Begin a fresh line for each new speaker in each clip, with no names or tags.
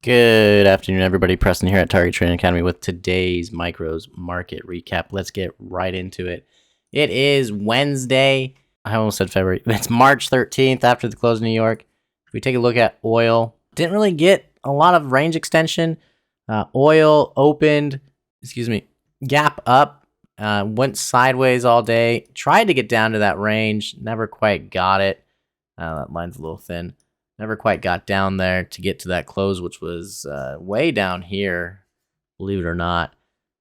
Good afternoon, everybody. Preston here at Target Trading Academy with today's Micros market recap. Let's get right into it. It is Wednesday. I almost said February. It's March 13th after the close of New York. If we take a look at oil, didn't really get a lot of range extension. Oil opened, gap up, went sideways all day. Tried to get down to that range, never quite got it. That line's a little thin. Never quite got down there to get to that close, which was way down here, believe it or not.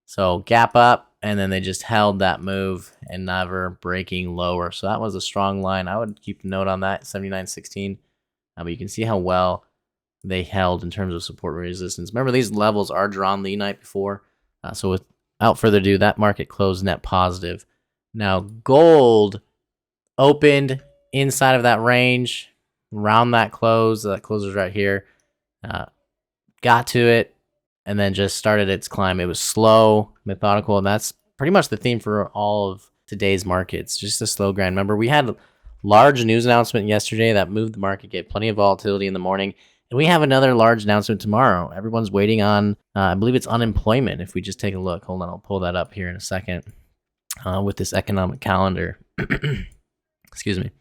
So gap up, and then they just held that move and never breaking lower. So that was a strong line. I would keep a note on that, 79.16. But you can see how well they held in terms of support and resistance. Remember, these levels are drawn the night before. So without further ado, that market closed net positive. Now, gold opened inside of that range. Around that close was right here, got to it, and then just started its climb. It was slow, methodical, and that's pretty much the theme for all of today's markets, just a slow grind. Remember, we had a large news announcement yesterday that moved the market, gave plenty of volatility in the morning, and we have another large announcement tomorrow. Everyone's waiting on, I believe it's unemployment. If we just take a look, hold on, I'll pull that up here in a second with this economic calendar. Excuse me.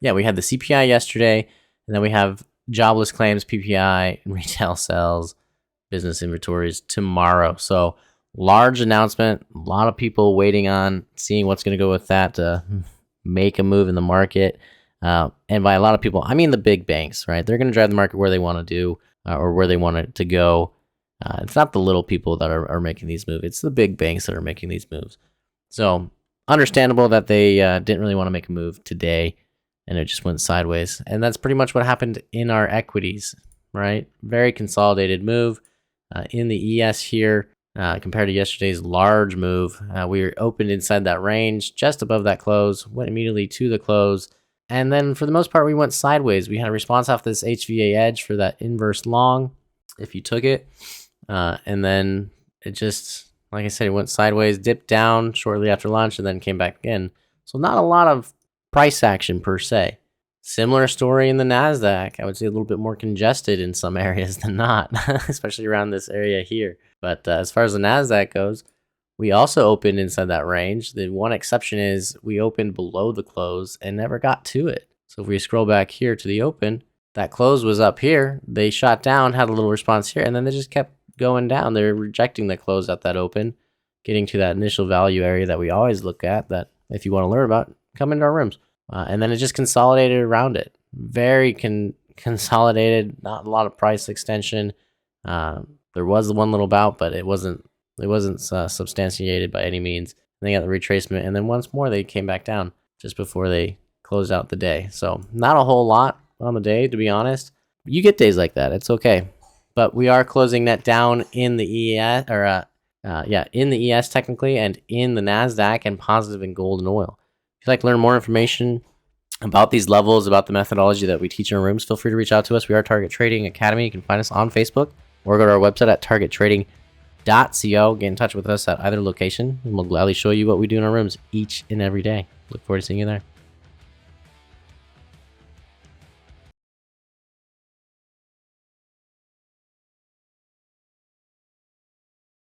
Yeah, we had the CPI yesterday, and then we have jobless claims, PPI, retail sales, business inventories tomorrow. So large announcement, a lot of people waiting on seeing what's going to go with that to make a move in the market. And by a lot of people, I mean the big banks, right? They're going to drive the market where they want to do or where they want it to go. It's not the little people that are making these moves. It's the big banks that are making these moves. So understandable that they didn't really want to make a move today. And it just went sideways. And that's pretty much what happened in our equities, right? Very consolidated move in the ES here compared to yesterday's large move. We were opened inside that range, just above that close, went immediately to the close. And then for the most part, we went sideways. We had a response off this HVA edge for that inverse long, if you took it. And then it just, like I said, it went sideways, dipped down shortly after lunch, and then came back in. So not a lot of price action per se. Similar story in the NASDAQ. I would say a little bit more congested in some areas than not, especially around this area here. But as far as the NASDAQ goes, we also opened inside that range. The one exception is we opened below the close and never got to it. So if we scroll back here to the open, that close was up here. They shot down, had a little response here, and then they just kept going down. They're rejecting the close at that open, getting to that initial value area that we always look at, that if you want to learn about, come into our rooms. And then it just consolidated around it. Very consolidated, not a lot of price extension. There was one little bout, but it wasn't substantiated by any means. And they got the retracement, and then once more they came back down just before they closed out the day. So not a whole lot on the day, to be honest. You get days like that. It's okay. But we are closing net down in the ES, in the ES technically, and in the NASDAQ, and positive in gold and oil. If you'd like to learn more information about these levels, about the methodology that we teach in our rooms, feel free to reach out to us. We are Target Trading Academy. You can find us on Facebook or go to our website at targettrading.co. Get in touch with us at either location, and we'll gladly show you what we do in our rooms each and every day. Look forward to seeing you there.